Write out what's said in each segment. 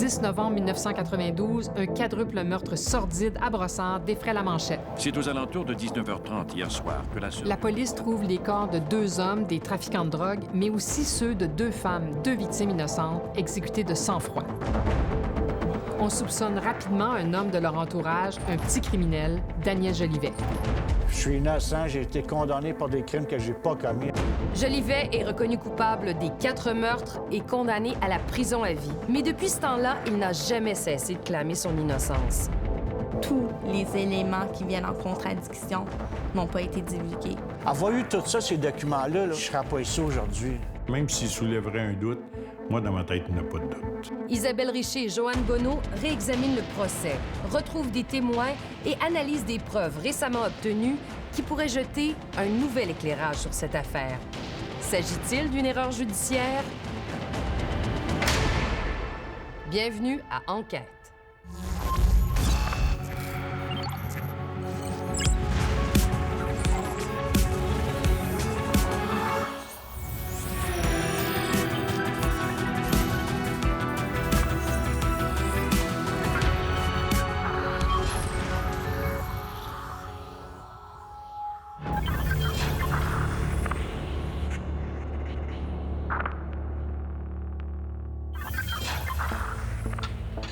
10 novembre 1992, un quadruple meurtre sordide à Brossard défraie la manchette. C'est aux alentours de 19h30 hier soir que La police trouve les corps de 2 hommes, des trafiquants de drogue, mais aussi ceux de 2 femmes, 2 victimes innocentes, exécutées de sang-froid. On soupçonne rapidement un homme de leur entourage, un petit criminel, Daniel Jolivet. Je suis innocent, j'ai été condamné pour des crimes que j'ai pas commis. Jolivet est reconnu coupable des 4 meurtres et condamné à la prison à vie. Mais depuis ce temps-là, il n'a jamais cessé de clamer son innocence. Tous les éléments qui viennent en contradiction n'ont pas été divulgués. Avoir eu tout ça, ces documents-là, je ne serais pas ici aujourd'hui. Même s'il soulèverait un doute, moi, dans ma tête, il n'y a pas de doute. Isabelle Richer et Joanne Bonneau réexaminent le procès, retrouvent des témoins et analysent des preuves récemment obtenues qui pourraient jeter un nouvel éclairage sur cette affaire. S'agit-il d'une erreur judiciaire? Bienvenue à Enquête.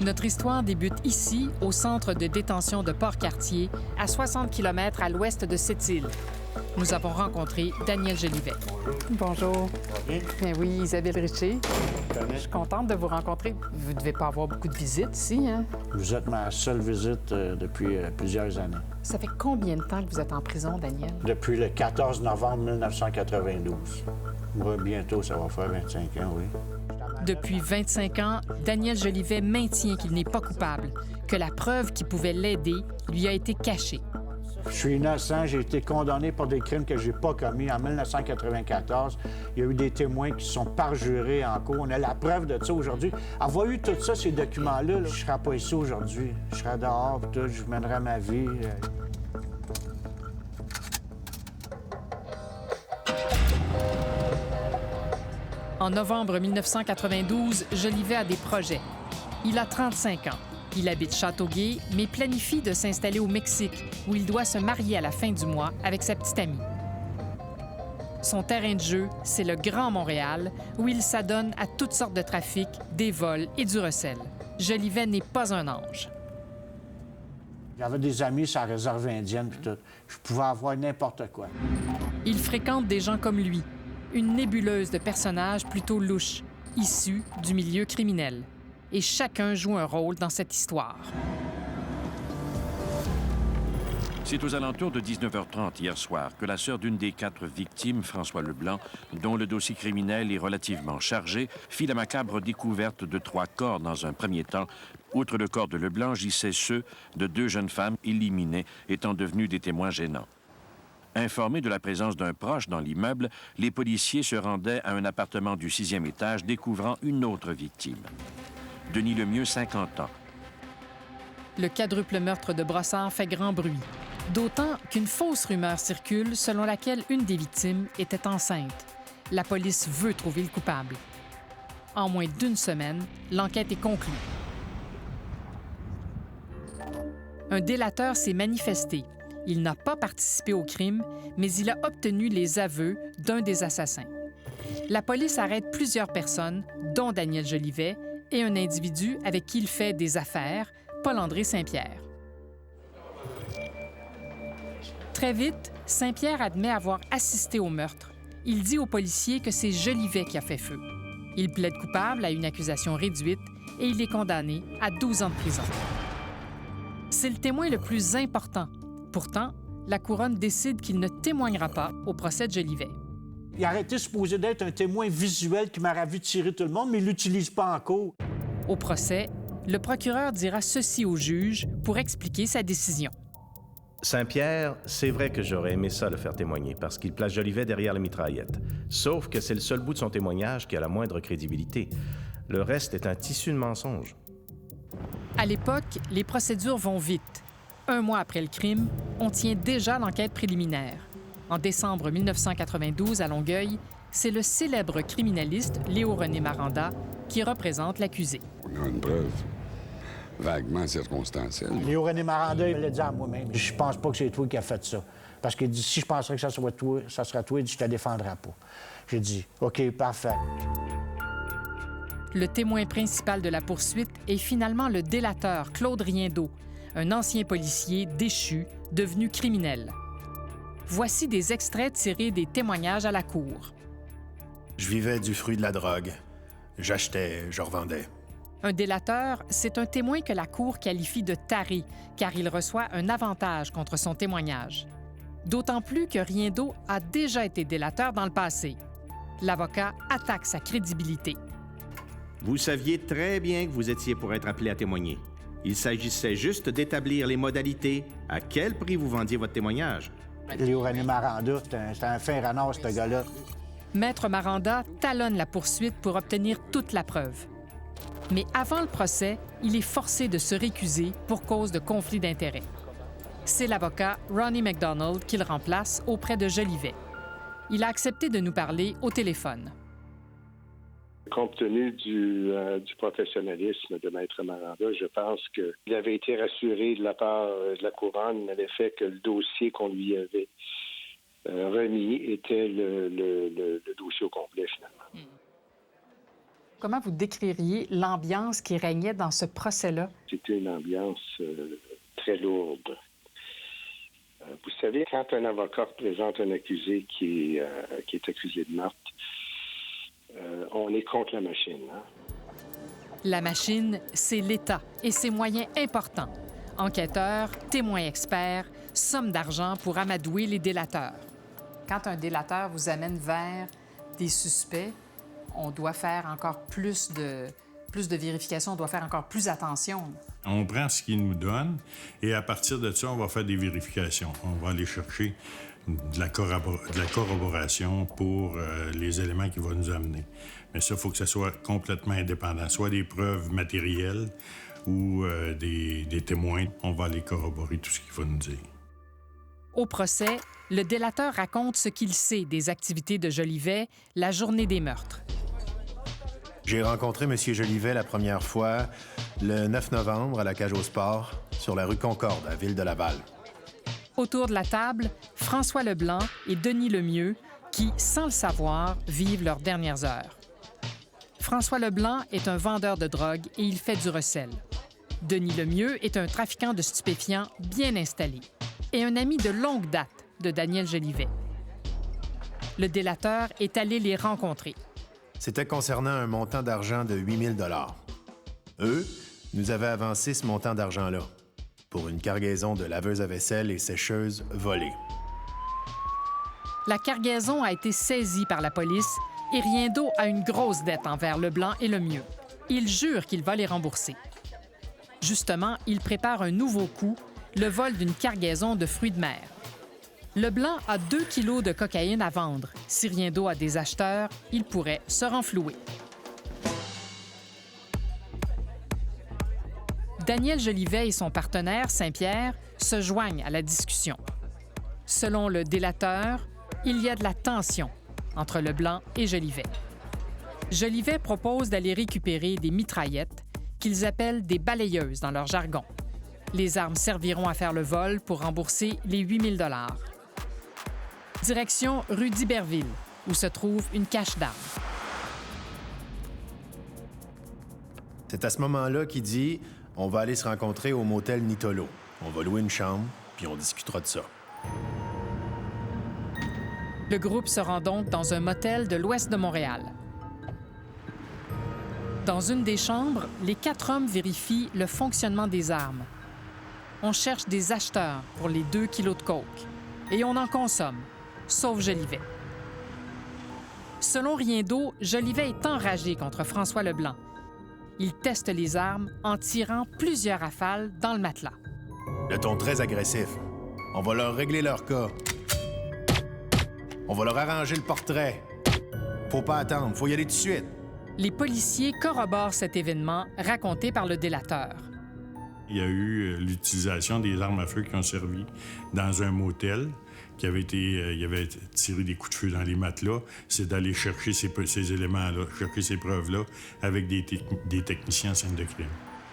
Notre histoire débute ici, au centre de détention de Port-Cartier, à 60 km à l'ouest de Sept-Îles. Nous avons rencontré Daniel Jolivet. Bonjour. Bien oui, Isabelle Richer. Je suis contente de vous rencontrer. Vous ne devez pas avoir beaucoup de visites ici, hein? Vous êtes ma seule visite depuis plusieurs années. Ça fait combien de temps que vous êtes en prison, Daniel? Depuis le 14 novembre 1992. Moi, bientôt, ça va faire 25 ans, oui. Depuis 25 ans, Daniel Jolivet maintient qu'il n'est pas coupable, que la preuve qui pouvait l'aider lui a été cachée. Je suis innocent, j'ai été condamné pour des crimes que j'ai pas commis. En 1994, il y a eu des témoins qui sont parjurés en cours. On a la preuve de ça aujourd'hui. Avoir eu tout ça, ces documents-là, je ne serais pas ici aujourd'hui. Je serais dehors, puis tout, je mènerais ma vie. En novembre 1992, Jolivet a des projets. Il a 35 ans. Il habite Châteauguay, mais planifie de s'installer au Mexique, où il doit se marier à la fin du mois avec sa petite amie. Son terrain de jeu, c'est le Grand Montréal, où il s'adonne à toutes sortes de trafics, des vols et du recel. Jolivet n'est pas un ange. J'avais des amis sur la réserve indienne, puis tout. Je pouvais avoir n'importe quoi. Il fréquente des gens comme lui, une nébuleuse de personnages plutôt louches, issus du milieu criminel. Et chacun joue un rôle dans cette histoire. C'est aux alentours de 19h30 hier soir que la sœur d'une des 4 victimes, François Leblanc, dont le dossier criminel est relativement chargé, fit la macabre découverte de 3 corps dans un premier temps. Outre le corps de Leblanc, gissaient ceux de 2 jeunes femmes éliminées, étant devenues des témoins gênants. Informés de la présence d'un proche dans l'immeuble, les policiers se rendaient à un appartement du 6e étage, découvrant une autre victime. Denis Lemieux, 50 ans. Le quadruple meurtre de Brossard fait grand bruit. D'autant qu'une fausse rumeur circule selon laquelle une des victimes était enceinte. La police veut trouver le coupable. En moins d'1 semaine, l'enquête est conclue. Un délateur s'est manifesté. Il n'a pas participé au crime, mais il a obtenu les aveux d'un des assassins. La police arrête plusieurs personnes, dont Daniel Jolivet, et un individu avec qui il fait des affaires, Paul-André Saint-Pierre. Très vite, Saint-Pierre admet avoir assisté au meurtre. Il dit aux policiers que c'est Jolivet qui a fait feu. Il plaide coupable à une accusation réduite et il est condamné à 12 ans de prison. C'est le témoin le plus important. Pourtant, la couronne décide qu'il ne témoignera pas au procès de Jolivet. Il aurait été supposé d'être un témoin visuel qui m'aurait vu tirer tout le monde, mais il ne l'utilise pas en cours. Au procès, le procureur dira ceci au juge pour expliquer sa décision. Saint-Pierre, c'est vrai que j'aurais aimé ça le faire témoigner parce qu'il place Jolivet derrière la mitraillette. Sauf que c'est le seul bout de son témoignage qui a la moindre crédibilité. Le reste est un tissu de mensonges. À l'époque, les procédures vont vite. 1 mois après le crime, on tient déjà l'enquête préliminaire. En décembre 1992, à Longueuil, c'est le célèbre criminaliste Léo-René Maranda qui représente l'accusé. On a une preuve vaguement circonstancielle. Léo-René Maranda, il l'a dit à moi-même. Je pense pas que c'est toi qui as fait ça. Parce qu'il dit, si je penserais que ça serait toi, il dit, je te défendrai pas. J'ai dit, OK, parfait. Le témoin principal de la poursuite est finalement le délateur Claude Riendeau, un ancien policier déchu, devenu criminel. Voici des extraits tirés des témoignages à la cour. Je vivais du fruit de la drogue. J'achetais, je revendais. Un délateur, c'est un témoin que la cour qualifie de taré, car il reçoit un avantage contre son témoignage. D'autant plus que Riendeau a déjà été délateur dans le passé. L'avocat attaque sa crédibilité. Vous saviez très bien que vous étiez pour être appelé à témoigner. Il s'agissait juste d'établir les modalités, à quel prix vous vendiez votre témoignage. Léo-René Maranda, c'est un fin renard, ce gars-là. Maître Maranda talonne la poursuite pour obtenir toute la preuve. Mais avant le procès, il est forcé de se récuser pour cause de conflit d'intérêts. C'est l'avocat Ronnie McDonald qui le remplace auprès de Jolivet. Il a accepté de nous parler au téléphone. Compte tenu du professionnalisme de Maître Maranda, je pense qu'il avait été rassuré de la part de la couronne à l'effet que le dossier qu'on lui avait remis était le dossier au complet, finalement. Comment vous décririez l'ambiance qui régnait dans ce procès-là? C'était une ambiance très lourde. Vous savez, quand un avocat représente un accusé qui est accusé de meurtre, on est contre la machine. Hein? La machine, c'est l'État et ses moyens importants. Enquêteurs, témoins experts, somme d'argent pour amadouer les délateurs. Quand un délateur vous amène vers des suspects, on doit faire encore plus de vérifications, on doit faire encore plus attention. On prend ce qu'il nous donne et à partir de ça, on va faire des vérifications. On va aller chercher de la corroboration pour les éléments qu'il va nous amener. Mais ça, il faut que ça soit complètement indépendant, soit des preuves matérielles ou des témoins. On va aller corroborer tout ce qu'il va nous dire. Au procès, le délateur raconte ce qu'il sait des activités de Jolivet la journée des meurtres. J'ai rencontré M. Jolivet la première fois le 9 novembre à la Cage au Sport, sur la rue Concorde, à Ville-de-Laval. Autour de la table, François Leblanc et Denis Lemieux, qui, sans le savoir, vivent leurs dernières heures. François Leblanc est un vendeur de drogue et il fait du recel. Denis Lemieux est un trafiquant de stupéfiants bien installé et un ami de longue date de Daniel Jolivet. Le délateur est allé les rencontrer. C'était concernant un montant d'argent de 8 000 $. Eux nous avaient avancé ce montant d'argent-là pour une cargaison de laveuses à vaisselle et sécheuses volées. La cargaison a été saisie par la police et Riendeau a une grosse dette envers Leblanc et Lemieux. Il jure qu'il va les rembourser. Justement, il prépare un nouveau coup, le vol d'une cargaison de fruits de mer. Leblanc a 2 kilos de cocaïne à vendre. Si Riendeau a des acheteurs, il pourrait se renflouer. Daniel Jolivet et son partenaire, Saint-Pierre, se joignent à la discussion. Selon le délateur, il y a de la tension entre Leblanc et Jolivet. Jolivet propose d'aller récupérer des mitraillettes qu'ils appellent des balayeuses dans leur jargon. Les armes serviront à faire le vol pour rembourser les 8 000 $. Direction rue d'Iberville, où se trouve une cache d'armes. C'est à ce moment-là qu'il dit « On va aller se rencontrer au motel Nitolo. On va louer une chambre, puis on discutera de ça. » Le groupe se rend donc dans un motel de l'ouest de Montréal. Dans une des chambres, les 4 hommes vérifient le fonctionnement des armes. On cherche des acheteurs pour les 2 kilos de coke et on en consomme, sauf Jolivet. Selon Riendeau, Jolivet est enragé contre François Leblanc. Il teste les armes en tirant plusieurs rafales dans le matelas. Le ton très agressif. On va leur régler leur cas. On va leur arranger le portrait. Faut pas attendre, faut y aller tout de suite. Les policiers corroborent cet événement raconté par le délateur. Il y a eu l'utilisation des armes à feu qui ont servi dans un motel il avait tiré des coups de feu dans les matelas, c'est d'aller chercher ces éléments-là, chercher ces preuves-là avec des techniciens en scène de crime.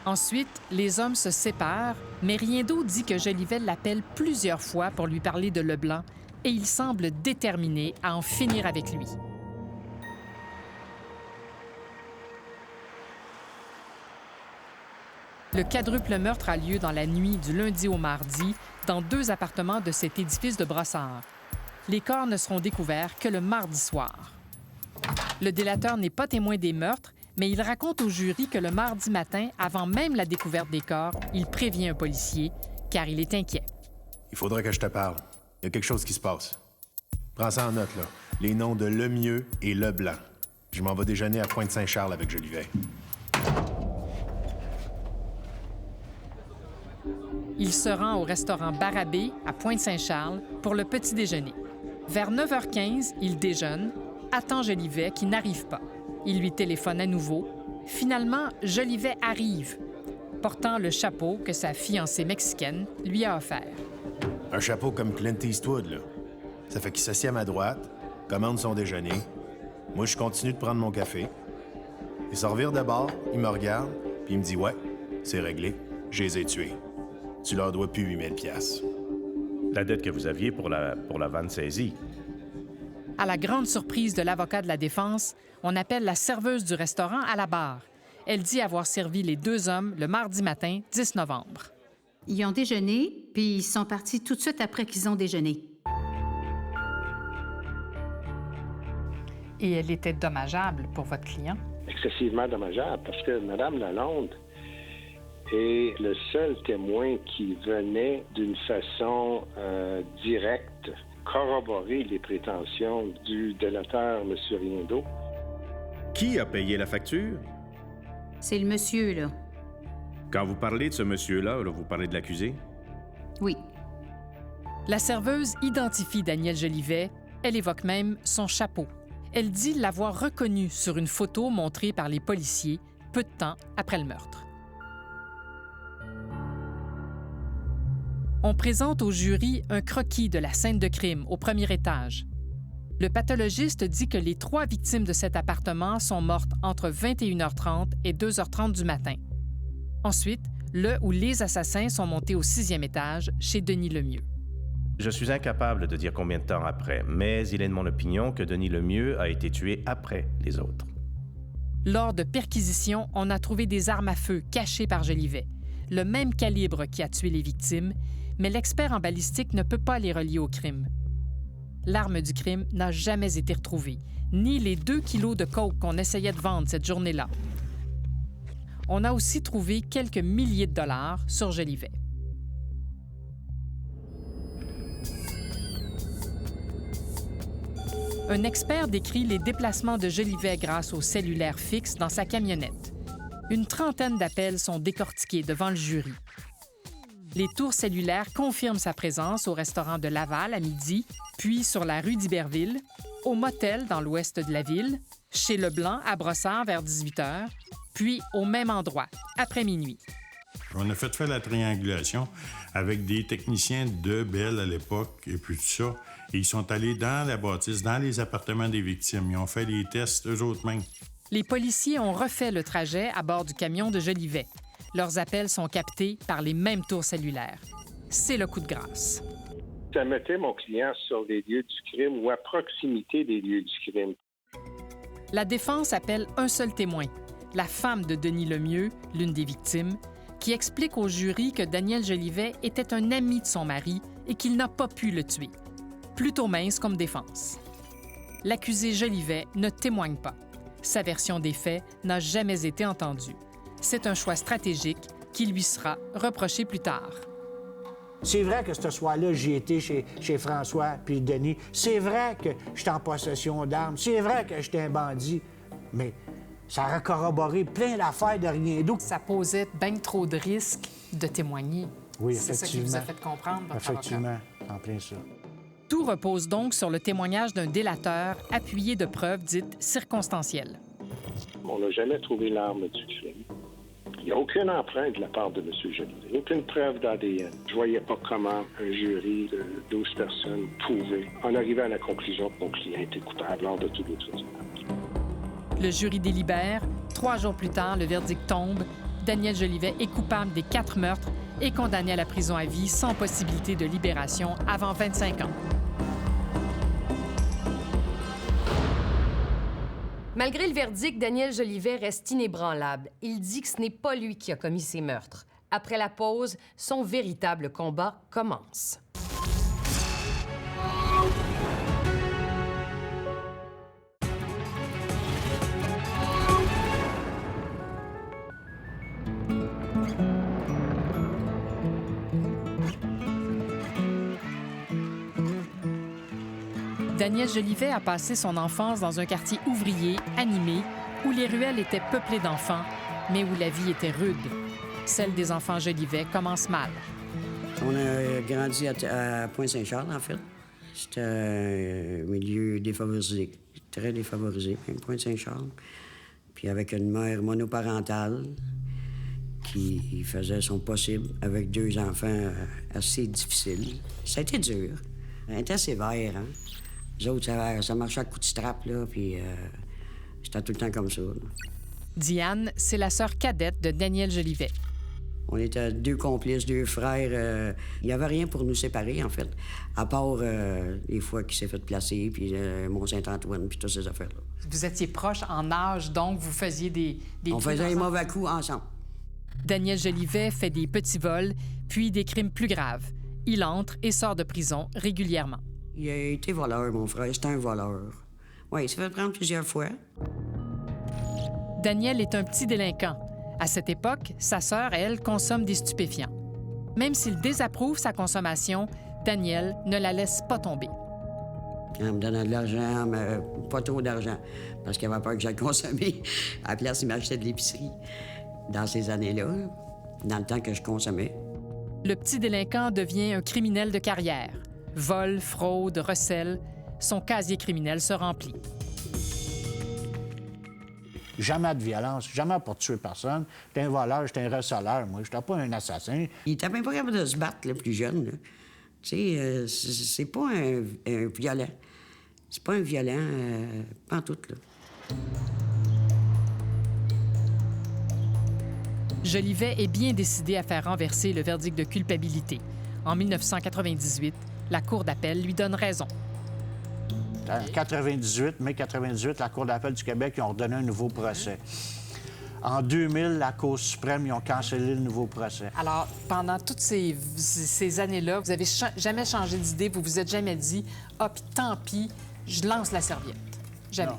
Ensuite, les hommes se séparent, mais Riendeau dit que Jolivet l'appelle plusieurs fois pour lui parler de Leblanc et il semble déterminé à en finir avec lui. Le quadruple meurtre a lieu dans la nuit du lundi au mardi dans 2 appartements de cet édifice de Brossard. Les corps ne seront découverts que le mardi soir. Le délateur n'est pas témoin des meurtres, mais il raconte au jury que le mardi matin, avant même la découverte des corps, il prévient un policier, car il est inquiet. Il faudrait que je te parle. Il y a quelque chose qui se passe. Prends ça en note, là. Les noms de Lemieux et Leblanc. Je m'en vais déjeuner à Pointe-Saint-Charles avec Jolivet. Il se rend au restaurant Barabé à Pointe-Saint-Charles pour le petit déjeuner. Vers 9h15, il déjeune, attend Jolivet qui n'arrive pas. Il lui téléphone à nouveau. Finalement, Jolivet arrive, portant le chapeau que sa fiancée mexicaine lui a offert. Un chapeau comme Clint Eastwood, là. Ça fait qu'il s'assied à ma droite, commande son déjeuner. Moi, je continue de prendre mon café. Il se revire de bord, il me regarde, puis il me dit « Ouais, c'est réglé, je les ai tués. Tu leur dois plus 8000 $. La dette que vous aviez pour la vanne saisie. À la grande surprise de l'avocat de la défense, on appelle la serveuse du restaurant à la barre. Elle dit avoir servi les 2 hommes le mardi matin, 10 novembre. Ils ont déjeuné, puis ils sont partis tout de suite après qu'ils ont déjeuné. Et elle était dommageable pour votre client? Excessivement dommageable, parce que Mme Lalonde est le seul témoin qui venait d'une façon directe corroborer les prétentions du délateur, M. Riendeau. Qui a payé la facture? C'est le monsieur, là. Quand vous parlez de ce monsieur-là, vous parlez de l'accusé? Oui. La serveuse identifie Daniel Jolivet. Elle évoque même son chapeau. Elle dit l'avoir reconnu sur une photo montrée par les policiers peu de temps après le meurtre. On présente au jury un croquis de la scène de crime au premier étage. Le pathologiste dit que les 3 victimes de cet appartement sont mortes entre 21h30 et 2h30 du matin. Ensuite, le ou les assassins sont montés au 6e étage chez Denis Lemieux. Je suis incapable de dire combien de temps après, mais il est de mon opinion que Denis Lemieux a été tué après les autres. Lors de perquisitions, on a trouvé des armes à feu cachées par Jolivet, le même calibre qui a tué les victimes, mais l'expert en balistique ne peut pas les relier au crime. L'arme du crime n'a jamais été retrouvée, ni les 2 kilos de coke qu'on essayait de vendre cette journée-là. On a aussi trouvé quelques milliers de dollars sur Jolivet. Un expert décrit les déplacements de Jolivet grâce au cellulaire fixe dans sa camionnette. Une trentaine d'appels sont décortiqués devant le jury. Les tours cellulaires confirment sa présence au restaurant de Laval à midi, puis sur la rue d'Iberville, au motel dans l'ouest de la ville, chez Leblanc à Brossard vers 18h, puis au même endroit, après minuit. On a fait faire la triangulation avec des techniciens de Bell à l'époque et puis tout ça. Et ils sont allés dans la bâtisse, dans les appartements des victimes. Ils ont fait les tests eux autres mêmes. Les policiers ont refait le trajet à bord du camion de Jolivet. Leurs appels sont captés par les mêmes tours cellulaires. C'est le coup de grâce. Ça mettait mon client sur les lieux du crime ou à proximité des lieux du crime. La défense appelle un seul témoin, la femme de Denis Lemieux, l'une des victimes, qui explique au jury que Daniel Jolivet était un ami de son mari et qu'il n'a pas pu le tuer. Plutôt mince comme défense. L'accusé Jolivet ne témoigne pas. Sa version des faits n'a jamais été entendue. C'est un choix stratégique qui lui sera reproché plus tard. C'est vrai que ce soir-là, j'y étais chez François puis Denis. C'est vrai que j'étais en possession d'armes. C'est vrai que j'étais un bandit. Mais ça a corroboré plein d'affaires de rien d'autre. Ça posait bien trop de risques de témoigner. Oui, c'est ça qui vous a fait comprendre, votre effectivement, avocat. en plein ça. Tout repose donc sur le témoignage d'un délateur appuyé de preuves dites circonstancielles. On n'a jamais trouvé l'arme du crime. Il n'y a aucune empreinte de la part de M. Jolivet, aucune preuve d'ADN. Je ne voyais pas comment un jury de 12 personnes pouvait en arriver à la conclusion que mon client était coupable lors de tout le tribunal. Le jury délibère. 3 jours plus tard, le verdict tombe. Daniel Jolivet est coupable des 4 meurtres et condamné à la prison à vie sans possibilité de libération avant 25 ans. Malgré le verdict, Daniel Jolivet reste inébranlable. Il dit que ce n'est pas lui qui a commis ces meurtres. Après la pause, son véritable combat commence. Daniel Jolivet a passé son enfance dans un quartier ouvrier, animé, où les ruelles étaient peuplées d'enfants, mais où la vie était rude. Celle des enfants Jolivet commence mal. On a grandi à Pointe-Saint-Charles, en fait. C'était un milieu défavorisé, très défavorisé, même Pointe-Saint-Charles. Puis avec une mère monoparentale qui faisait son possible avec 2 enfants assez difficiles. Ça a été dur. Elle était sévère, hein? Les autres, ça marchait à coups de strap, là, puis c'était tout le temps comme ça. Là. Diane, c'est la sœur cadette de Daniel Jolivet. On était 2 complices, 2 frères. Il n'y avait rien pour nous séparer, en fait, à part les fois qu'il s'est fait placer, puis Mont-Saint-Antoine, puis toutes ces affaires-là. Vous étiez proches en âge, donc vous faisiez des On faisait des mauvais coups ensemble. Daniel Jolivet fait des petits vols, puis des crimes plus graves. Il entre et sort de prison régulièrement. Il a été voleur, mon frère. C'était un voleur. Oui, il s'est fait prendre plusieurs fois. Daniel est un petit délinquant. À cette époque, sa sœur, elle, consomme des stupéfiants. Même s'il désapprouve sa consommation, Daniel ne la laisse pas tomber. Elle me donnait de l'argent, mais pas trop d'argent, parce qu'elle avait peur que j'aille consommer. À la place, il m'achetait de l'épicerie. Dans ces années-là, dans le temps que je consommais. Le petit délinquant devient un criminel de carrière. Vol, fraude, recel, son casier criminel se remplit. Jamais de violence, jamais pour tuer personne. J'étais un voleur, j'étais un receleur, moi. J'étais pas un assassin. Il était même pas capable de se battre, le plus jeune. Là. Tu sais, c'est pas un violent. C'est pas un violent, pas en tout, là. Jolivet est bien décidé à faire renverser le verdict de culpabilité. En 1998, la Cour d'appel lui donne raison. En mai 98, la Cour d'appel du Québec ils ont ordonné un nouveau procès. En 2000, la Cour suprême, ils ont cancellé le nouveau procès. Alors, pendant toutes ces années-là, vous n'avez jamais changé d'idée, vous vous êtes jamais dit « Ah, puis tant pis, je lance la serviette ». Jamais.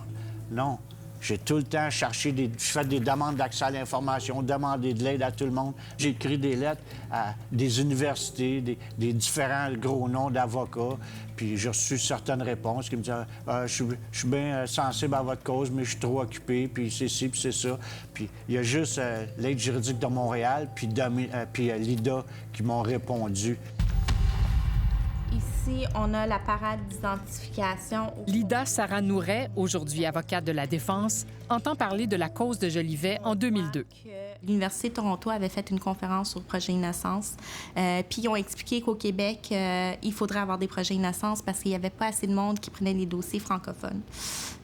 Non. J'ai tout le temps cherché je fais des demandes d'accès à l'information, demandé de l'aide à tout le monde. J'ai écrit des lettres à des universités, des différents gros noms d'avocats, puis j'ai reçu certaines réponses qui me disaient je suis bien sensible à votre cause, mais je suis trop occupé, puis c'est ci, puis c'est ça. Puis il y a juste l'aide juridique de Montréal, puis l'IDA qui m'ont répondu. Ici, on a la parade d'identification. Lida Sarah Nouret, aujourd'hui avocate de la défense, entend parler de la cause de Jolivet en 2002. L'Université de Toronto avait fait une conférence sur le projet Innocence, puis ils ont expliqué qu'au Québec, il faudrait avoir des projets Innocence parce qu'il n'y avait pas assez de monde qui prenait les dossiers francophones.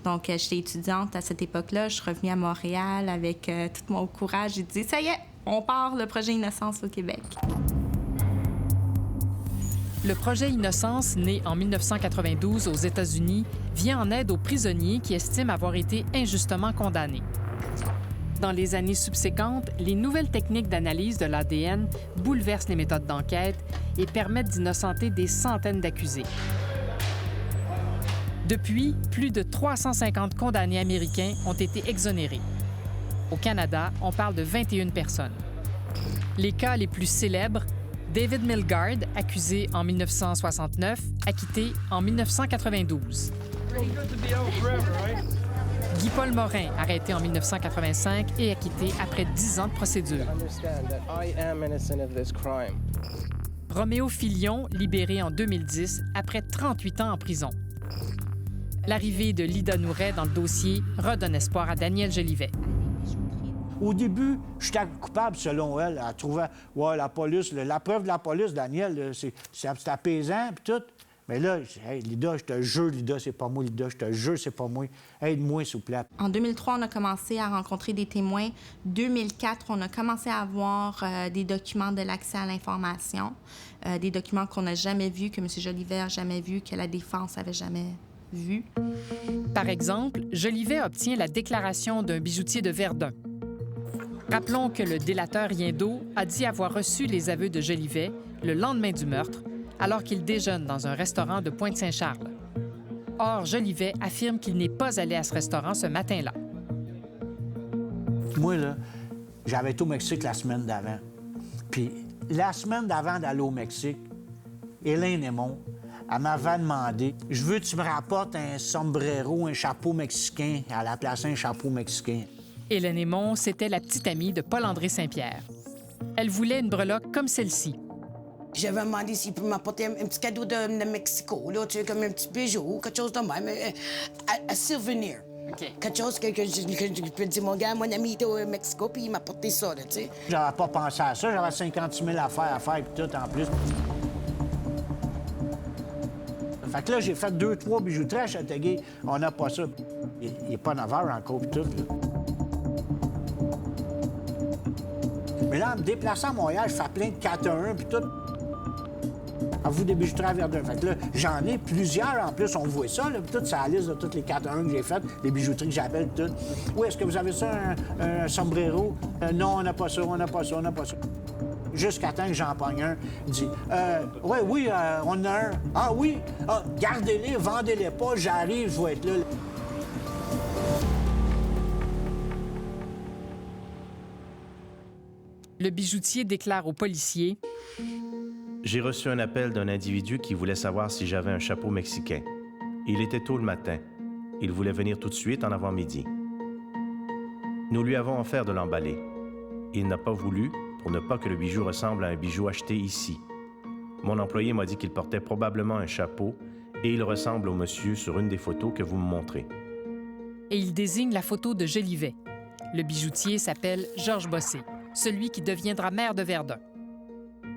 Donc, j'étais étudiante à cette époque-là. Je suis revenue à Montréal avec tout mon courage. J'ai dit, ça y est, on part le projet Innocence au Québec. Le projet Innocence, né en 1992 aux États-Unis, vient en aide aux prisonniers qui estiment avoir été injustement condamnés. Dans les années subséquentes, les nouvelles techniques d'analyse de l'ADN bouleversent les méthodes d'enquête et permettent d'innocenter des centaines d'accusés. Depuis, plus de 350 condamnés américains ont été exonérés. Au Canada, on parle de 21 personnes. Les cas les plus célèbres, David Milgaard, accusé en 1969, acquitté en 1992. Guy-Paul Morin, arrêté en 1985 et acquitté après 10 ans de procédure. Roméo Filion, libéré en 2010 après 38 ans en prison. L'arrivée de Lida Nouret dans le dossier redonne espoir à Daniel Jolivet. Au début, j'étais coupable selon elle. Elle trouvait, ouais, la police, la preuve de la police, Daniel, là, c'est apaisant, puis tout. Mais là, hey, Lida, je te jure, Lida, c'est pas moi, Lida, je te jure, c'est pas moi. Aide-moi, s'il vous plaît. En 2003, on a commencé à rencontrer des témoins. 2004, on a commencé à avoir des documents de l'accès à l'information, des documents qu'on n'a jamais vus, que M. Jolivet n'a jamais vus, que la défense n'avait jamais vus. Par exemple, Jolivet obtient la déclaration d'un bijoutier de Verdun. Rappelons que le délateur Riendeau a dit avoir reçu les aveux de Jolivet le lendemain du meurtre, alors qu'il déjeune dans un restaurant de Pointe-Saint-Charles. Or, Jolivet affirme qu'il n'est pas allé à ce restaurant ce matin-là. Moi, là, j'avais été au Mexique la semaine d'avant. Puis, la semaine d'avant d'aller au Mexique, Hélène Aymon, elle m'avait demandé « Je veux que tu me rapportes un sombrero, un chapeau mexicain. » Elle a placé un chapeau mexicain. Hélène Aymon, c'était la petite amie de Paul-André Saint-Pierre. Elle voulait une breloque comme celle-ci. J'avais demandé s'il peut m'apporter un petit cadeau de Mexico, là, tu sais, comme un petit bijou, quelque chose de même, un souvenir. Okay. Quelque chose que je peux dire, mon gars, mon ami était au Mexico, puis il m'a apporté ça, là, tu sais. J'avais pas pensé à ça, j'avais 56 000 affaires à faire, puis tout en plus. Fait que là, j'ai fait 2-3 bijouteries à Châteauguay. On n'a pas ça. Il n'est pas 9 heures encore, puis tout, là. Mais là, en me déplaçant à Montréal, je fais plein de 4-1, puis tout. À vous, des bijouteries à Verdun. Fait que là, j'en ai plusieurs en plus, on voit ça, là, puis toute sa liste de toutes les 4-1 que j'ai faites, les bijouteries que j'appelle, tout. Oui, est-ce que vous avez ça, un sombrero? Non, on n'a pas ça, on n'a pas ça, on n'a pas ça. Jusqu'à temps que j'en pogne un, il dit ouais, oui, on en a un. Ah oui? Ah, gardez-les, vendez-les pas, j'arrive, je vais être là. Le bijoutier déclare aux policiers: J'ai reçu un appel d'un individu qui voulait savoir si j'avais un chapeau mexicain. Il était tôt le matin. Il voulait venir tout de suite en avant-midi. Nous lui avons offert de l'emballer. Il n'a pas voulu pour ne pas que le bijou ressemble à un bijou acheté ici. Mon employé m'a dit qu'il portait probablement un chapeau et il ressemble au monsieur sur une des photos que vous me montrez. Et il désigne la photo de Jolivet. Le bijoutier s'appelle Georges Bossé, celui qui deviendra maire de Verdun.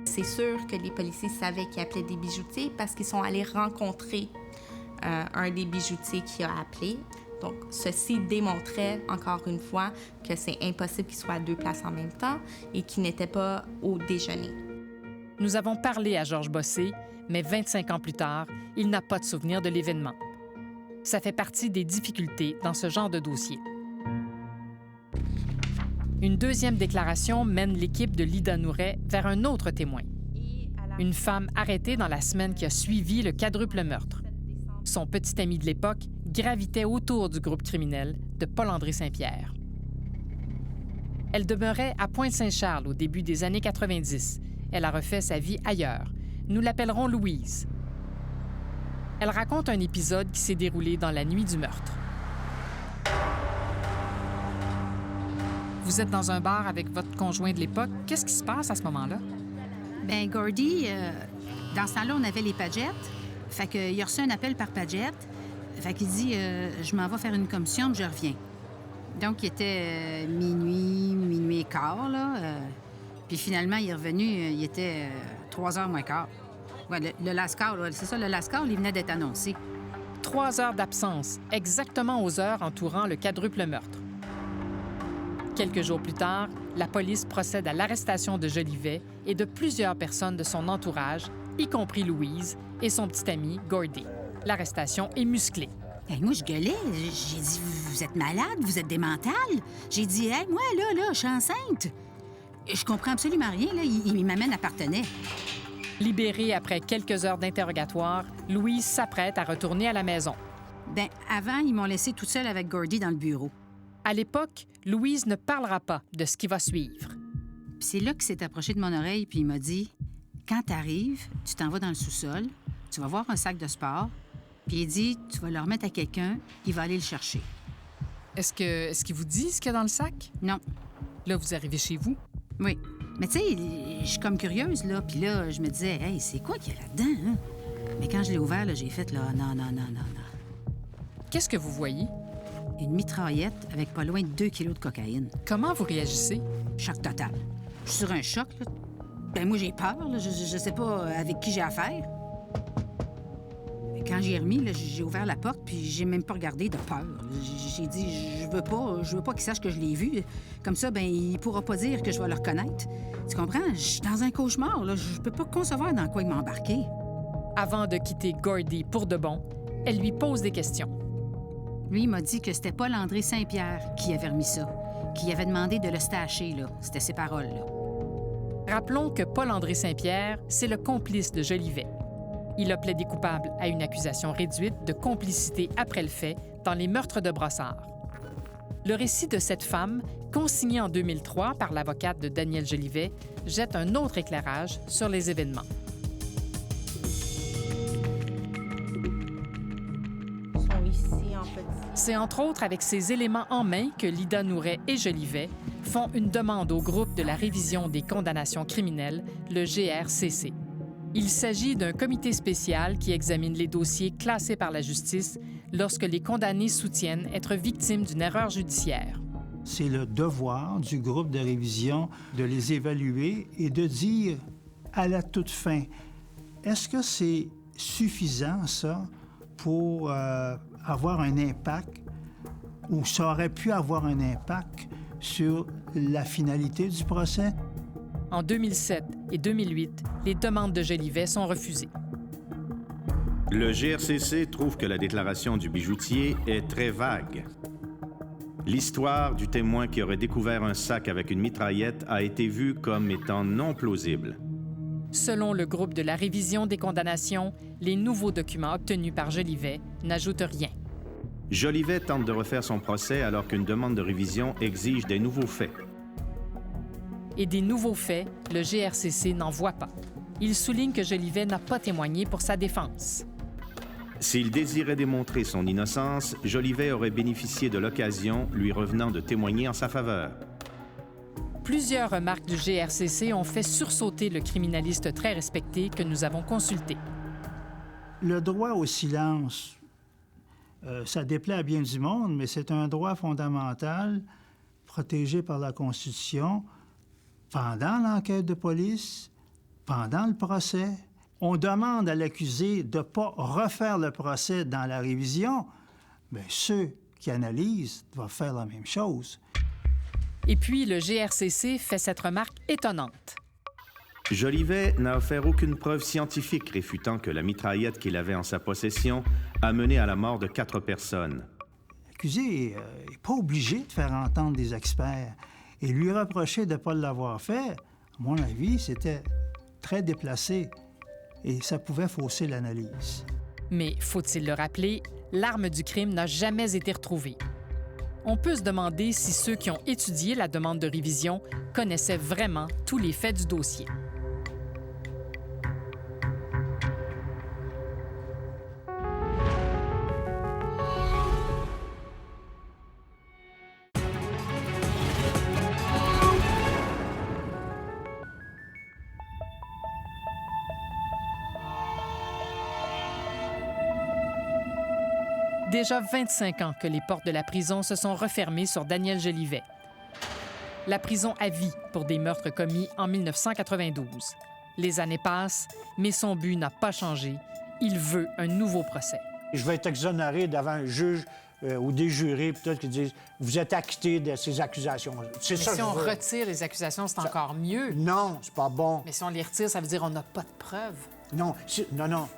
C'est sûr que les policiers savaient qu'ils appelaient des bijoutiers parce qu'ils sont allés rencontrer un des bijoutiers qui a appelé. Donc, ceci démontrait, encore une fois, que c'est impossible qu'ils soient à deux places en même temps et qu'ils n'étaient pas au déjeuner. Nous avons parlé à Georges Bossé, mais 25 ans plus tard, il n'a pas de souvenir de l'événement. Ça fait partie des difficultés dans ce genre de dossier. Une deuxième déclaration mène l'équipe de Lida Nouret vers un autre témoin. Une femme arrêtée dans la semaine qui a suivi le quadruple meurtre. Son petit ami de l'époque gravitait autour du groupe criminel de Paul-André Saint-Pierre. Elle demeurait à Pointe-Saint-Charles au début des années 90. Elle a refait sa vie ailleurs. Nous l'appellerons Louise. Elle raconte un épisode qui s'est déroulé dans la nuit du meurtre. Vous êtes dans un bar avec votre conjoint de l'époque. Qu'est-ce qui se passe à ce moment-là? Bien, Gordy, dans ce temps-là, on avait les Pagettes. Fait qu'il a reçu un appel par Pagette. Fait qu'il dit je m'en vais faire une commission, puis je reviens. Donc, il était minuit et quart, là. Puis finalement, il est revenu, il était 3 heures moins quart. Ouais, le Lascar, là, c'est ça, le Lascar, il venait d'être annoncé. 3 heures d'absence, exactement aux heures entourant le quadruple meurtre. Quelques jours plus tard, la police procède à l'arrestation de Jolivet et de plusieurs personnes de son entourage, y compris Louise et son petit ami Gordy. L'arrestation est musclée. Hey, moi, je gueulais. J'ai dit, vous êtes malade, vous êtes des mentales. J'ai dit, hey, moi, là, je suis enceinte. Je comprends absolument rien, là. Il m'amène à Partenay. Libérée après quelques heures d'interrogatoire, Louise s'apprête à retourner à la maison. Bien, avant, ils m'ont laissé toute seule avec Gordy dans le bureau. À l'époque, Louise ne parlera pas de ce qui va suivre. Puis c'est là qu'il s'est approché de mon oreille puis il m'a dit, quand t'arrives, tu t'en vas dans le sous-sol, tu vas voir un sac de sport, puis il dit, tu vas le remettre à quelqu'un, il va aller le chercher. Est-ce qu'il vous dit ce qu'il y a dans le sac? Non. Là, vous arrivez chez vous? Oui. Mais tu sais, je suis comme curieuse, là. Puis là, je me disais, hey, c'est quoi qu'il y a là-dedans, hein? Mais quand je l'ai ouvert, là, j'ai fait, là, non. Qu'est-ce que vous voyez? une mitraillette avec pas loin de 2 kilos de cocaïne. Comment vous réagissez? Choc total. Je suis sur un choc, là. Ben moi, j'ai peur, là. Je sais pas avec qui j'ai affaire. Quand j'ai remis, là, j'ai ouvert la porte, puis j'ai même pas regardé de peur. J'ai dit, je veux pas qu'il sache que je l'ai vu. Comme ça, ben il pourra pas dire que je vais le reconnaître. Tu comprends? Je suis dans un cauchemar, là. Je peux pas concevoir dans quoi il m'a embarqué. Avant de quitter Gordy pour de bon, elle lui pose des questions. Lui, il m'a dit que c'était Paul-André Saint-Pierre qui avait remis ça, qui avait demandé de le stacher, là. C'était ses paroles, là. Rappelons que Paul-André Saint-Pierre, c'est le complice de Jolivet. Il a plaidé coupable à une accusation réduite de complicité après le fait dans les meurtres de Brossard. Le récit de cette femme, consigné en 2003 par l'avocate de Daniel Jolivet, jette un autre éclairage sur les événements. C'est entre autres avec ces éléments en main que Lida Nouret et Jolivet font une demande au groupe de la révision des condamnations criminelles, le GRCC. Il s'agit d'un comité spécial qui examine les dossiers classés par la justice lorsque les condamnés soutiennent être victimes d'une erreur judiciaire. C'est le devoir du groupe de révision de les évaluer et de dire à la toute fin, est-ce que c'est suffisant, ça, pour avoir un impact, ou ça aurait pu avoir un impact sur la finalité du procès? En 2007 et 2008, les demandes de Jolivet sont refusées. Le GRCC trouve que la déclaration du bijoutier est très vague. L'histoire du témoin qui aurait découvert un sac avec une mitraillette a été vue comme étant non plausible. Selon le groupe de la révision des condamnations, les nouveaux documents obtenus par Jolivet n'ajoutent rien. Jolivet tente de refaire son procès alors qu'une demande de révision exige des nouveaux faits. Et des nouveaux faits, le GRCC n'en voit pas. Il souligne que Jolivet n'a pas témoigné pour sa défense. S'il désirait démontrer son innocence, Jolivet aurait bénéficié de l'occasion lui revenant de témoigner en sa faveur. Plusieurs remarques du GRCC ont fait sursauter le criminaliste très respecté que nous avons consulté. Le droit au silence, ça déplaît à bien du monde, mais c'est un droit fondamental protégé par la Constitution pendant l'enquête de police, pendant le procès. On demande à l'accusé de ne pas refaire le procès dans la révision, mais ceux qui analysent doivent faire la même chose. Et puis, le GRCC fait cette remarque étonnante. Jolivet n'a offert aucune preuve scientifique réfutant que la mitraillette qu'il avait en sa possession a mené à la mort de 4 personnes. L'accusé n'est pas obligé de faire entendre des experts. Et lui reprocher de ne pas l'avoir fait, à mon avis, c'était très déplacé. Et ça pouvait fausser l'analyse. Mais, faut-il le rappeler, l'arme du crime n'a jamais été retrouvée. On peut se demander si ceux qui ont étudié la demande de révision connaissaient vraiment tous les faits du dossier. Déjà 25 ans que les portes de la prison se sont refermées sur Daniel Jolivet. La prison à vie pour des meurtres commis en 1992. Les années passent, mais son but n'a pas changé. Il veut un nouveau procès. Je vais être exonéré devant un juge ou des jurés peut-être qui disent « Vous êtes acquitté de ces accusations. » Mais si on retire les accusations, c'est encore mieux. Non, c'est pas bon. Mais si on les retire, ça veut dire qu'on n'a pas de preuves. Non, non.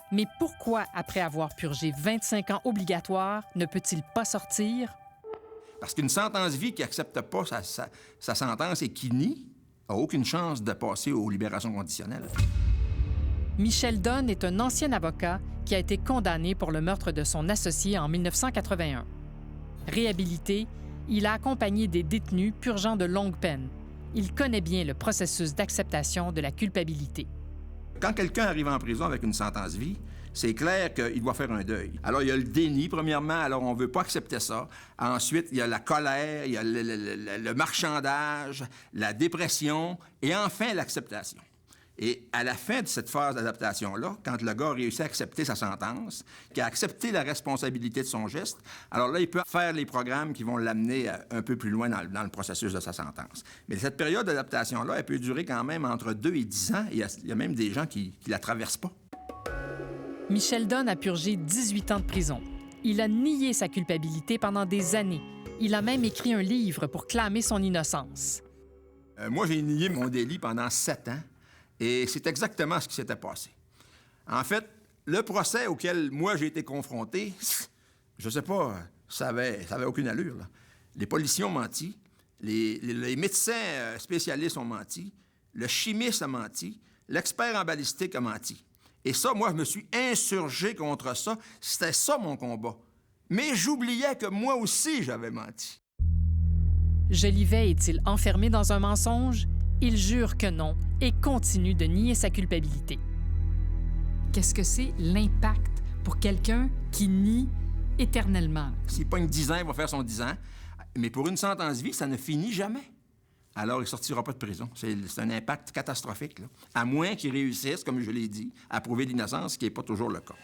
Mais pourquoi, après avoir purgé 25 ans obligatoires, ne peut-il pas sortir? Parce qu'une sentence vie qui n'accepte pas sa sentence et qui nie n'a aucune chance de passer aux libérations conditionnelles. Michel Donne est un ancien avocat qui a été condamné pour le meurtre de son associé en 1981. Réhabilité, il a accompagné des détenus purgeant de longues peines. Il connaît bien le processus d'acceptation de la culpabilité. Quand quelqu'un arrive en prison avec une sentence vie, c'est clair qu'il doit faire un deuil. Alors, il y a le déni, premièrement, alors on ne veut pas accepter ça. Ensuite, il y a la colère, il y a le marchandage, la dépression et enfin l'acceptation. Et à la fin de cette phase d'adaptation-là, quand le gars a réussi à accepter sa sentence, qu'il a accepté la responsabilité de son geste, alors là, il peut faire les programmes qui vont l'amener un peu plus loin dans le processus de sa sentence. Mais cette période d'adaptation-là, elle peut durer quand même entre 2 et 10 ans, et il y a même des gens qui la traversent pas. Michel Dunn a purgé 18 ans de prison. Il a nié sa culpabilité pendant des années. Il a même écrit un livre pour clamer son innocence. Moi, j'ai nié mon délit pendant 7 ans. Et c'est exactement ce qui s'était passé. En fait, le procès auquel moi j'ai été confronté, je sais pas, ça avait aucune allure, là. Les policiers ont menti, les médecins spécialistes ont menti, le chimiste a menti, l'expert en balistique a menti. Et ça, moi, je me suis insurgé contre ça. C'était ça mon combat. Mais j'oubliais que moi aussi, j'avais menti. Jolivet est-il enfermé dans un mensonge? Il jure que non et continue de nier sa culpabilité. Qu'est-ce que c'est l'impact pour quelqu'un qui nie éternellement? S'il pogne 10 ans, il va faire son 10 ans. Mais pour une sentence vie, ça ne finit jamais. Alors, il ne sortira pas de prison. C'est un impact catastrophique, là. À moins qu'il réussisse, comme je l'ai dit, à prouver l'innocence, ce qui n'est pas toujours le cas.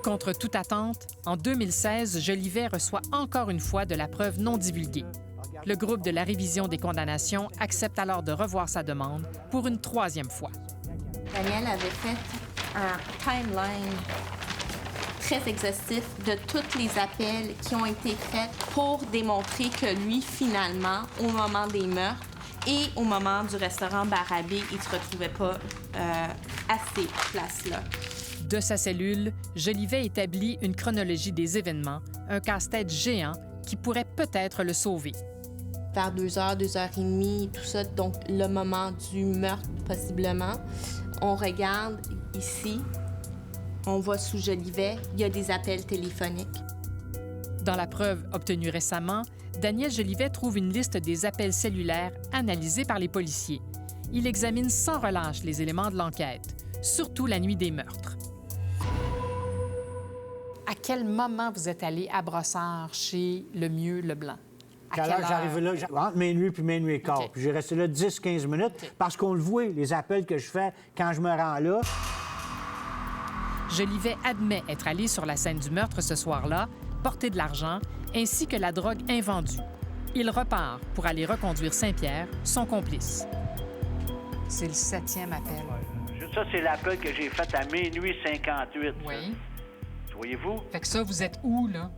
Contre toute attente, en 2016, Jolivet reçoit encore une fois de la preuve non divulguée. Le groupe de la révision des condamnations accepte alors de revoir sa demande pour une 3e fois. Daniel avait fait un timeline très exhaustif de tous les appels qui ont été faits pour démontrer que lui, finalement, au moment des meurtres et au moment du restaurant Barabé, il ne se retrouvait pas à ces places-là. De sa cellule, Jolivet établit une chronologie des événements, un casse-tête géant qui pourrait peut-être le sauver. Vers 2h, 2h30, tout ça, donc le moment du meurtre, possiblement. On regarde ici, on voit sous Jolivet, il y a des appels téléphoniques. Dans la preuve obtenue récemment, Daniel Jolivet trouve une liste des appels cellulaires analysés par les policiers. Il examine sans relâche les éléments de l'enquête, surtout la nuit des meurtres. À quel moment vous êtes allé à Brossard chez Lemieux Leblanc? Alors, j'arrivais là, entre minuit puis minuit et quart. Okay. Puis j'ai resté là 10-15 minutes parce qu'on le voit, les appels que je fais quand je me rends là. Jolivet admet être allé sur la scène du meurtre ce soir-là, porter de l'argent, ainsi que la drogue invendue. Il repart pour aller reconduire Saint-Pierre, son complice. C'est le 7e appel. Ça, c'est l'appel que j'ai fait à minuit 58. Oui. Voyez-vous? Fait que ça, vous êtes où, là?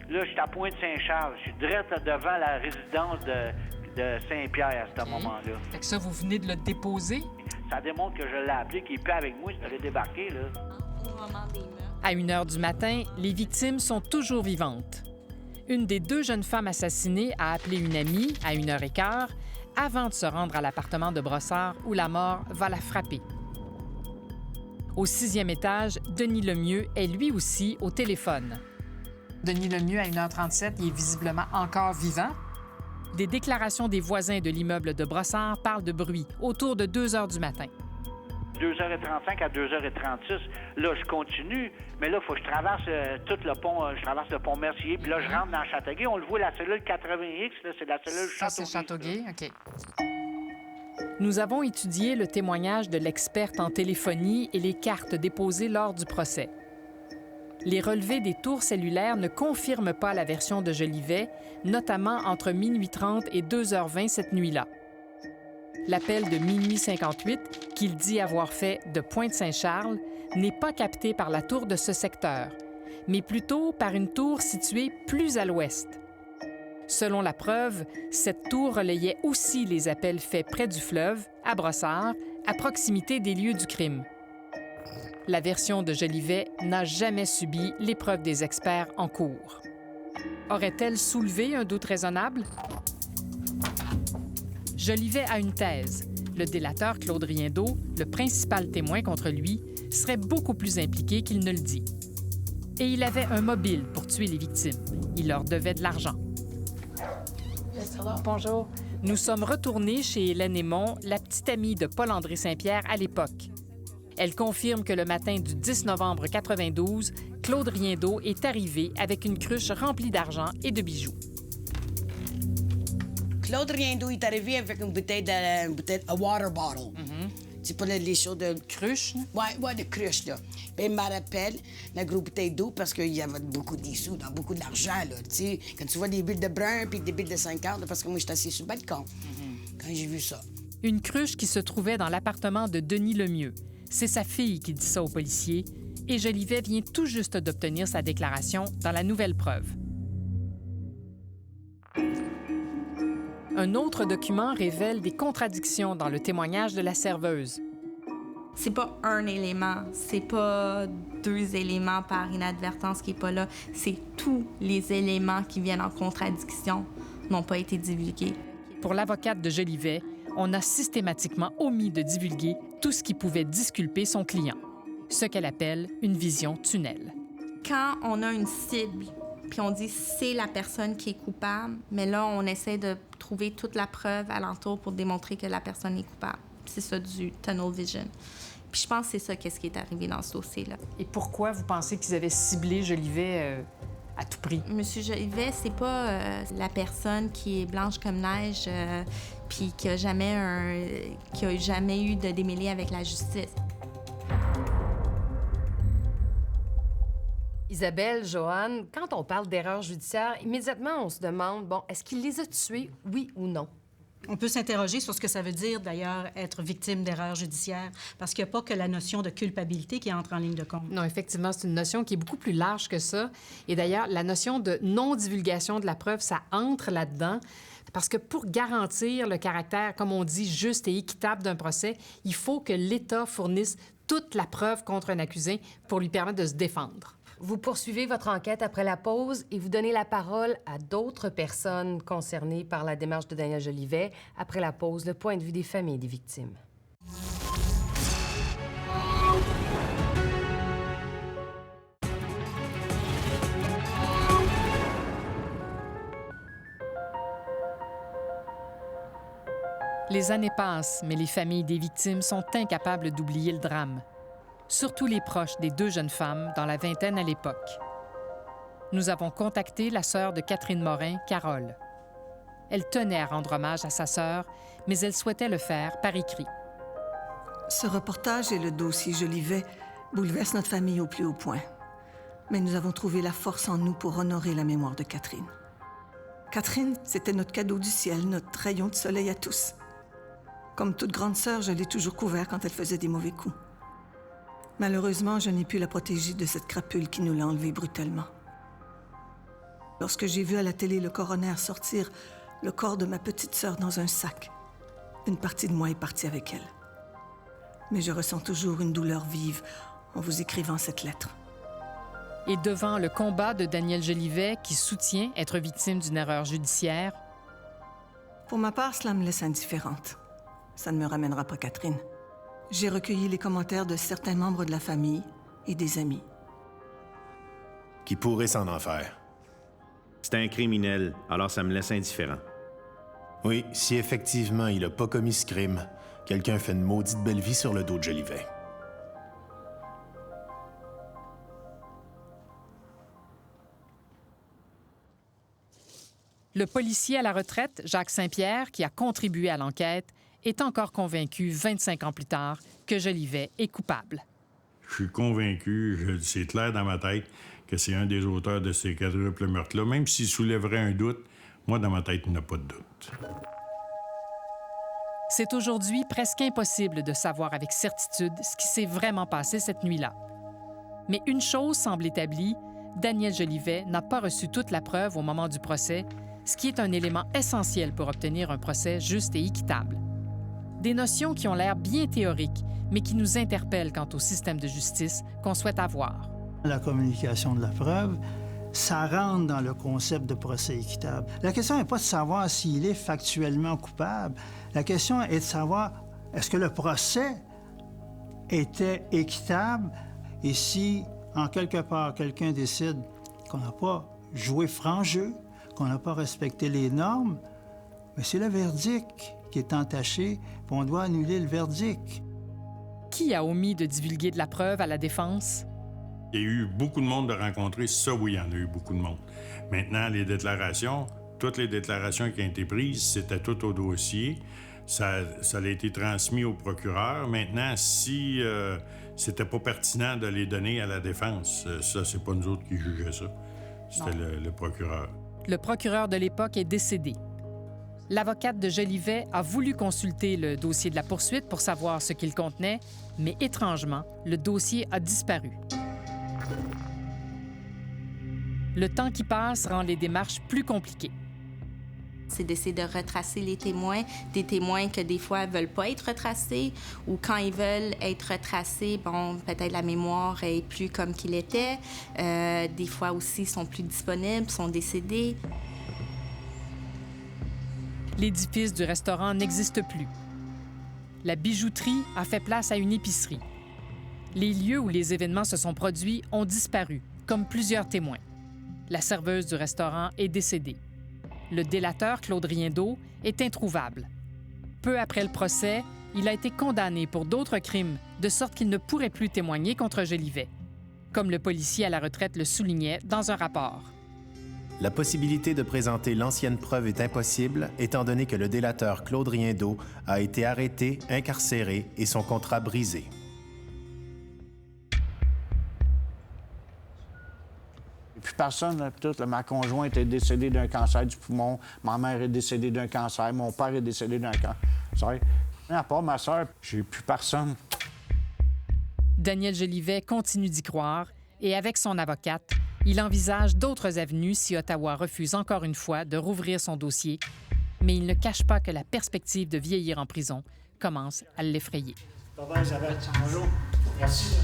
Là, je suis à Pointe-Saint-Charles. Je suis direct devant la résidence de Saint-Pierre à ce moment-là. Fait que ça, vous venez de le déposer? Ça démontre que je l'ai appelé, qu'il est plus avec moi, il serait débarqué, là. À 1h du matin, les victimes sont toujours vivantes. Une des 2 jeunes femmes assassinées a appelé une amie à 1h15 avant de se rendre à l'appartement de Brossard où la mort va la frapper. Au 6e étage, Denis Lemieux est lui aussi au téléphone. Denis Lemieux, à 1h37, il est visiblement encore vivant. Des déclarations des voisins de l'immeuble de Brossard parlent de bruit autour de 2h du matin. 2h35 à 2h36, là, je continue, mais là, il faut que je traverse tout le pont, je traverse le pont Mercier, puis là, je rentre dans Châteauguay. On le voit, la cellule 80X, là, c'est la cellule Châteauguay. Ça, c'est Châteauguay, OK. Nous avons étudié le témoignage de l'experte en téléphonie et les cartes déposées lors du procès. Les relevés des tours cellulaires ne confirment pas la version de Jolivet, notamment entre minuit 30 et 2h20 cette nuit-là. L'appel de minuit 58, qu'il dit avoir fait de Pointe-Saint-Charles, n'est pas capté par la tour de ce secteur, mais plutôt par une tour située plus à l'ouest. Selon la preuve, cette tour relayait aussi les appels faits près du fleuve, à Brossard, à proximité des lieux du crime. La version de Jolivet n'a jamais subi l'épreuve des experts en cours. Aurait-elle soulevé un doute raisonnable? Jolivet a une thèse. Le délateur Claude Riendeau, le principal témoin contre lui, serait beaucoup plus impliqué qu'il ne le dit. Et il avait un mobile pour tuer les victimes. Il leur devait de l'argent. Bonjour. Nous sommes retournés chez Hélène Aymon, la petite amie de Paul-André Saint-Pierre à l'époque. Elle confirme que le matin du 10 novembre 92, Claude Riendeau est arrivé avec une cruche remplie d'argent et de bijoux. Claude Riendeau est arrivé avec une bouteille, a water bottle. C'est pas les choses de... Cruche? Ouais, de cruche, là. Puis il me rappelle la grosse bouteille d'eau parce qu'il y avait beaucoup d'issous, beaucoup d'argent, là, tu sais. Quand tu vois des billes de brun puis des billes de 50, parce que moi, j'étais assis sur le balcon quand j'ai vu ça. Une cruche qui se trouvait dans l'appartement de Denis Lemieux. C'est sa fille qui dit ça aux policiers et Jolivet vient tout juste d'obtenir sa déclaration dans la nouvelle preuve. Un autre document révèle des contradictions dans le témoignage de la serveuse. C'est pas un élément, c'est pas 2 éléments par inadvertance qui est pas là. C'est tous les éléments qui viennent en contradiction n'ont pas été divulgués. Pour l'avocate de Jolivet, on a systématiquement omis de divulguer tout ce qui pouvait disculper son client, ce qu'elle appelle une vision tunnel. Quand on a une cible, puis on dit c'est la personne qui est coupable, mais là, on essaie de trouver toute la preuve alentour pour démontrer que la personne est coupable. C'est ça du tunnel vision. Puis je pense que c'est ça qu'est-ce qui est arrivé dans ce dossier-là. Et pourquoi vous pensez qu'ils avaient ciblé Jolivet à tout prix? Monsieur Jolivet, c'est pas la personne qui est blanche comme neige puis qui a jamais eu de démêlé avec la justice. Isabelle, Joanne, quand on parle d'erreur judiciaire, immédiatement, on se demande, bon, est-ce qu'il les a tués, oui ou non? On peut s'interroger sur ce que ça veut dire, d'ailleurs, être victime d'erreur judiciaire, parce qu'il n'y a pas que la notion de culpabilité qui entre en ligne de compte. Non, effectivement, c'est une notion qui est beaucoup plus large que ça. Et d'ailleurs, la notion de non-divulgation de la preuve, ça entre là-dedans. Parce que pour garantir le caractère, comme on dit, juste et équitable d'un procès, il faut que l'État fournisse toute la preuve contre un accusé pour lui permettre de se défendre. Vous poursuivez votre enquête après la pause et vous donnez la parole à d'autres personnes concernées par la démarche de Daniel Jolivet. Après la pause, le point de vue des familles des victimes. Les années passent, mais les familles des victimes sont incapables d'oublier le drame. Surtout les proches des 2 jeunes femmes, dans la vingtaine à l'époque. Nous avons contacté la sœur de Catherine Morin, Carole. Elle tenait à rendre hommage à sa sœur, mais elle souhaitait le faire par écrit. Ce reportage et le dossier Jolivet bouleversent notre famille au plus haut point. Mais nous avons trouvé la force en nous pour honorer la mémoire de Catherine. Catherine, c'était notre cadeau du ciel, notre rayon de soleil à tous. Comme toute grande sœur, je l'ai toujours couvert quand elle faisait des mauvais coups. Malheureusement, je n'ai pu la protéger de cette crapule qui nous l'a enlevée brutalement. Lorsque j'ai vu à la télé le coroner sortir le corps de ma petite sœur dans un sac, une partie de moi est partie avec elle. Mais je ressens toujours une douleur vive en vous écrivant cette lettre. Et devant le combat de Daniel Jolivet, qui soutient être victime d'une erreur judiciaire... Pour ma part, cela me laisse indifférente. Ça ne me ramènera pas Catherine. J'ai recueilli les commentaires de certains membres de la famille et des amis. Qui pourrait s'en en faire? C'est un criminel, alors ça me laisse indifférent. Oui, si effectivement il n'a pas commis ce crime, quelqu'un fait une maudite belle vie sur le dos de Jolivet. Le policier à la retraite, Jacques Saint-Pierre, qui a contribué à l'enquête, est encore convaincu, 25 ans plus tard, que Jolivet est coupable. Je suis convaincu, c'est clair dans ma tête, que c'est un des auteurs de ces quadruples meurtres-là. Même s'il soulèverait un doute, moi, dans ma tête, il n'y a pas de doute. C'est aujourd'hui presque impossible de savoir avec certitude ce qui s'est vraiment passé cette nuit-là. Mais une chose semble établie, Daniel Jolivet n'a pas reçu toute la preuve au moment du procès, ce qui est un élément essentiel pour obtenir un procès juste et équitable. Des notions qui ont l'air bien théoriques, mais qui nous interpellent quant au système de justice qu'on souhaite avoir. La communication de la preuve, ça rentre dans le concept de procès équitable. La question n'est pas de savoir s'il est factuellement coupable. La question est de savoir, est-ce que le procès était équitable et si, en quelque part, quelqu'un décide qu'on n'a pas joué franc jeu, qu'on n'a pas respecté les normes, mais c'est le verdict qui est entaché, puis on doit annuler le verdict. Qui a omis de divulguer de la preuve à la défense? Il y a eu beaucoup de monde de rencontrer, ça oui, il y en a eu beaucoup de monde. Maintenant, les déclarations, toutes les déclarations qui ont été prises, c'était tout au dossier. Ça a été transmis au procureur. Maintenant, si c'était pas pertinent de les donner à la défense, ça, c'est pas nous autres qui jugeaient ça. C'était le procureur. Le procureur de l'époque est décédé. L'avocate de Jolivet a voulu consulter le dossier de la poursuite pour savoir ce qu'il contenait, mais étrangement, le dossier a disparu. Le temps qui passe rend les démarches plus compliquées. C'est d'essayer de retracer les témoins, des témoins que des fois ne veulent pas être retracés ou quand ils veulent être retracés, bon, peut-être la mémoire est plus comme qu'il était. Des fois aussi, ils sont plus disponibles, sont décédés. L'édifice du restaurant n'existe plus. La bijouterie a fait place à une épicerie. Les lieux où les événements se sont produits ont disparu, comme plusieurs témoins. La serveuse du restaurant est décédée. Le délateur, Claude Riendeau, est introuvable. Peu après le procès, il a été condamné pour d'autres crimes, de sorte qu'il ne pourrait plus témoigner contre Jolivet, comme le policier à la retraite le soulignait dans un rapport. La possibilité de présenter l'ancienne preuve est impossible, étant donné que le délateur Claude Riendeau a été arrêté, incarcéré et son contrat brisé. Puis personne, là, tout, là, ma conjointe est décédée d'un cancer du poumon, ma mère est décédée d'un cancer, mon père est décédé d'un cancer. À part ma sœur, j'ai plus personne. Daniel Jolivet continue d'y croire et avec son avocate, il envisage d'autres avenues si Ottawa refuse encore une fois de rouvrir son dossier, mais il ne cache pas que la perspective de vieillir en prison commence à l'effrayer. Ça va, Isabelle? Bonjour. Merci.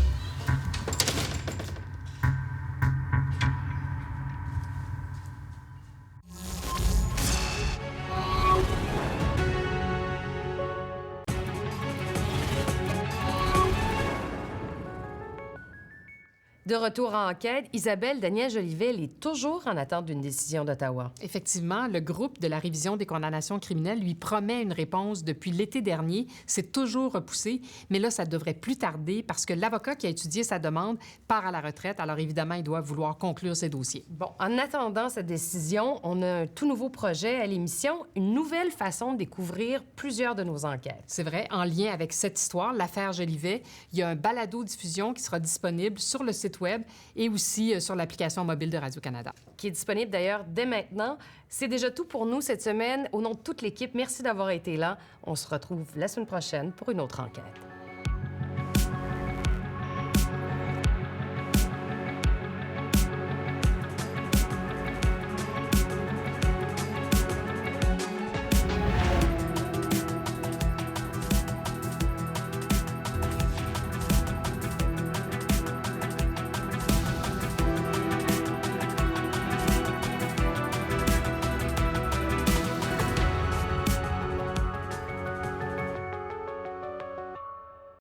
De retour en enquête, Isabelle, Daniel Jolivet est toujours en attente d'une décision d'Ottawa. Effectivement, le groupe de la révision des condamnations criminelles lui promet une réponse depuis l'été dernier. C'est toujours repoussé, mais là, ça devrait plus tarder parce que l'avocat qui a étudié sa demande part à la retraite. Alors évidemment, il doit vouloir conclure ses dossiers. Bon, en attendant cette décision, on a un tout nouveau projet à l'émission, une nouvelle façon de découvrir plusieurs de nos enquêtes. C'est vrai, en lien avec cette histoire, l'affaire Jolivet, il y a un balado-diffusion qui sera disponible sur le site Web et aussi sur l'application mobile de Radio-Canada. Qui est disponible d'ailleurs dès maintenant. C'est déjà tout pour nous cette semaine. Au nom de toute l'équipe, merci d'avoir été là. On se retrouve la semaine prochaine pour une autre enquête.